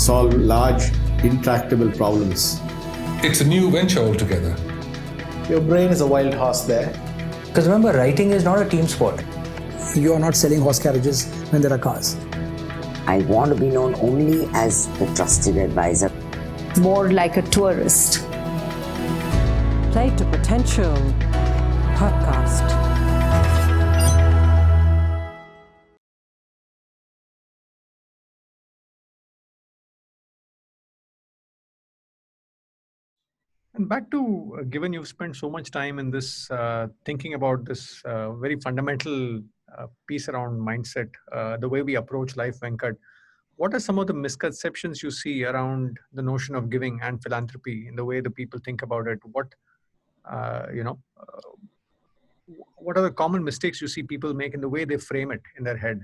solve large, intractable problems. It's a new venture altogether. Your brain is a wild horse there. Because remember, writing is not a team sport. You are not selling horse carriages when there are cars. I want to be known only as the trusted advisor. More like a tourist. Play to Potential podcast. And back to, given you've spent so much time in this, thinking about this very fundamental piece around mindset, the way we approach life, Venkat, what are some of the misconceptions you see around the notion of giving and philanthropy in the way the people think about it? What are the common mistakes you see people make in the way they frame it in their head?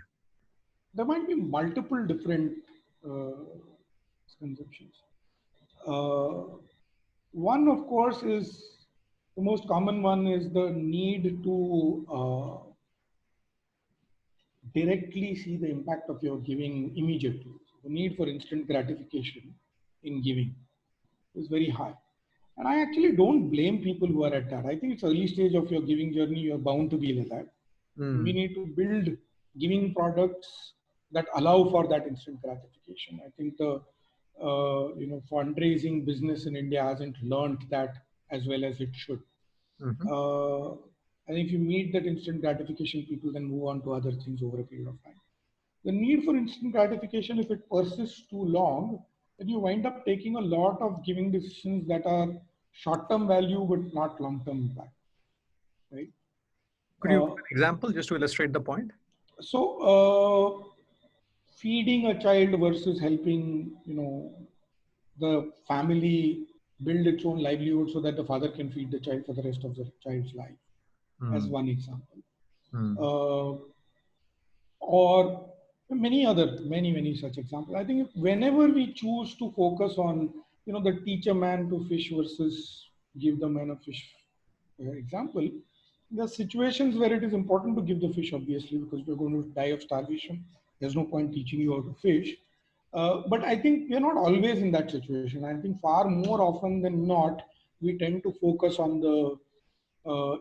There might be multiple different misconceptions. One, of course, is the most common one is the need to directly see the impact of your giving immediately. The need for instant gratification in giving is very high. And I actually don't blame people who are at that. I think it's early stage of your giving journey, you're bound to be like that. We need to build giving products that allow for that instant gratification. I think the fundraising business in India hasn't learned that as well as it should. And if you meet that instant gratification, people then move on to other things over a period of time. The need for instant gratification, if it persists too long, then you wind up taking a lot of giving decisions that are short-term value but not long-term impact. Right? Could you give an example just to illustrate the point? So, feeding a child versus helping, the family build its own livelihood so that the father can feed the child for the rest of the child's life, as one example. Or many such examples. I think whenever we choose to focus on, the teach a man to fish versus give the man a fish example, there are situations where it is important to give the fish, obviously, because we're going to die of starvation. There's no point teaching you how to fish. But I think we're not always in that situation. I think far more often than not, we tend to focus on the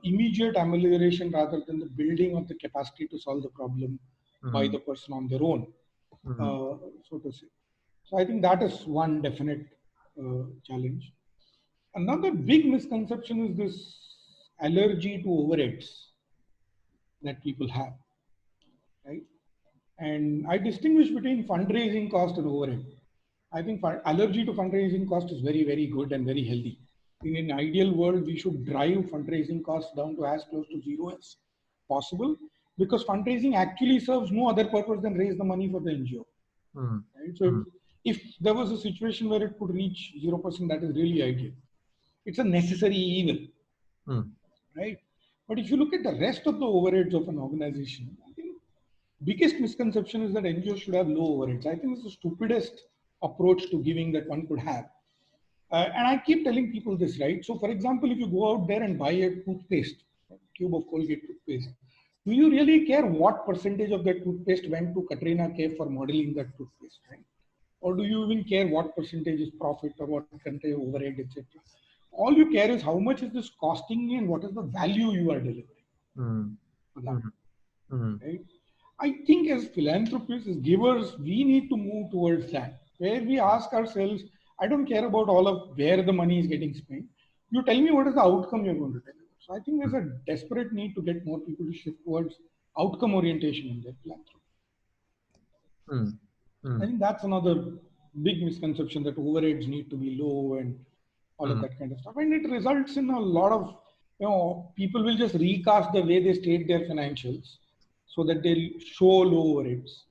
immediate amelioration rather than the building of the capacity to solve the problem by the person on their own, so to say. So I think that is one definite challenge. Another big misconception is this allergy to overheads that people have, right? And I distinguish between fundraising cost and overhead. I think allergy to fundraising cost is very, very good and very healthy. In an ideal world, we should drive fundraising costs down to as close to zero as possible, because fundraising actually serves no other purpose than raise the money for the NGO. Right? So if there was a situation where it could reach 0%, that is really ideal. It's a necessary evil, right? But if you look at the rest of the overheads of an organization, I think biggest misconception is that NGOs should have low overheads. I think it's the stupidest approach to giving that one could have. And I keep telling people this, right? So for example, if you go out there and buy a toothpaste, a tube of Colgate toothpaste, do you really care what percentage of that toothpaste went to Katrina Kaif for modeling that toothpaste, right? Or do you even care what percentage is profit or what percentage overhead, etc.? All you care is how much is this costing me and what is the value you are delivering. Right? I think as philanthropists, as givers, we need to move towards that, where we ask ourselves, I don't care about all of where the money is getting spent. You tell me what is the outcome you're going to deliver. So I think there's a desperate need to get more people to shift towards outcome orientation in their philanthropy. I think that's another big misconception, that overheads need to be low and all of that kind of stuff. And it results in a lot of, people will just recast the way they state their financials so that they'll show low overheads.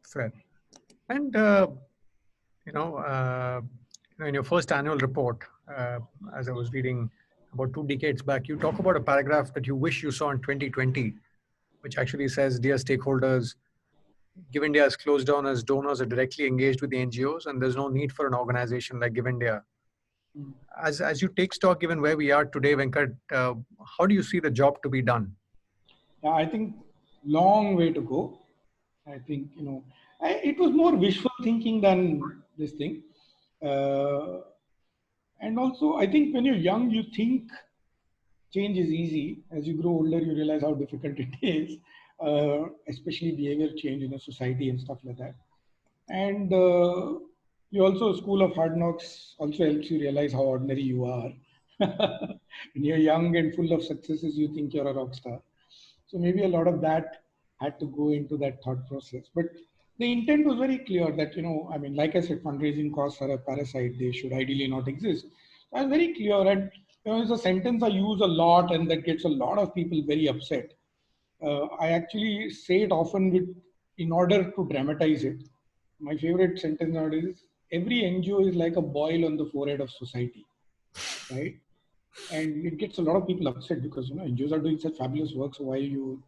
Fair. And, in your first annual report, as I was reading about 2 decades back, you talk about a paragraph that you wish you saw in 2020, which actually says, dear stakeholders, Give India is closed down as donors are directly engaged with the NGOs, and there's no need for an organization like Give India. As you take stock, given where we are today, Venkat, how do you see the job to be done? Yeah, I think long way to go. I think, it was more wishful thinking than this thing. And also, I think when you're young, you think change is easy. As you grow older, you realize how difficult it is, especially behavior change in a society and stuff like that. And you also, School of Hard Knocks also helps you realize how ordinary you are. When you're young and full of successes, you think you're a rock star. So maybe a lot of that had to go into that thought process. But the intent was very clear that, like I said, fundraising costs are a parasite. They should ideally not exist. So I was very clear, and it's a sentence I use a lot, and that gets a lot of people very upset. I actually say it often in order to dramatize it. My favorite sentence nowadays is, every NGO is like a boil on the forehead of society, right? And it gets a lot of people upset because, NGOs are doing such fabulous work, so why you...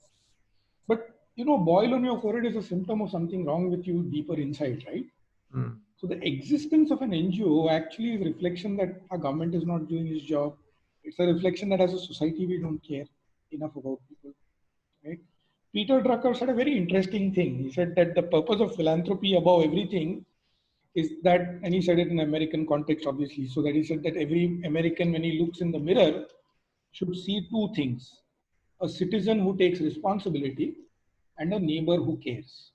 But, boil on your forehead is a symptom of something wrong with you deeper inside, right? So the existence of an NGO actually is a reflection that our government is not doing its job. It's a reflection that as a society, we don't care enough about people, right? Peter Drucker said a very interesting thing. He said that the purpose of philanthropy above everything is that, and he said it in American context, obviously, so that he said that every American, when he looks in the mirror, should see two things: a citizen who takes responsibility and a neighbor who cares.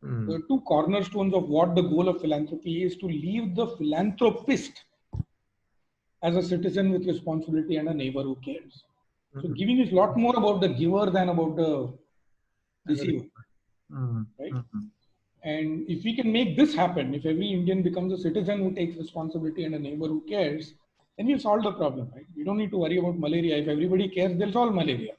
The two cornerstones of what the goal of philanthropy is: to leave the philanthropist as a citizen with responsibility and a neighbor who cares. So giving is a lot more about the giver than about the receiver, right? And if we can make this happen, if every Indian becomes a citizen who takes responsibility and a neighbor who cares, then we'll solve the problem, right? We don't need to worry about malaria. If everybody cares, they'll solve malaria.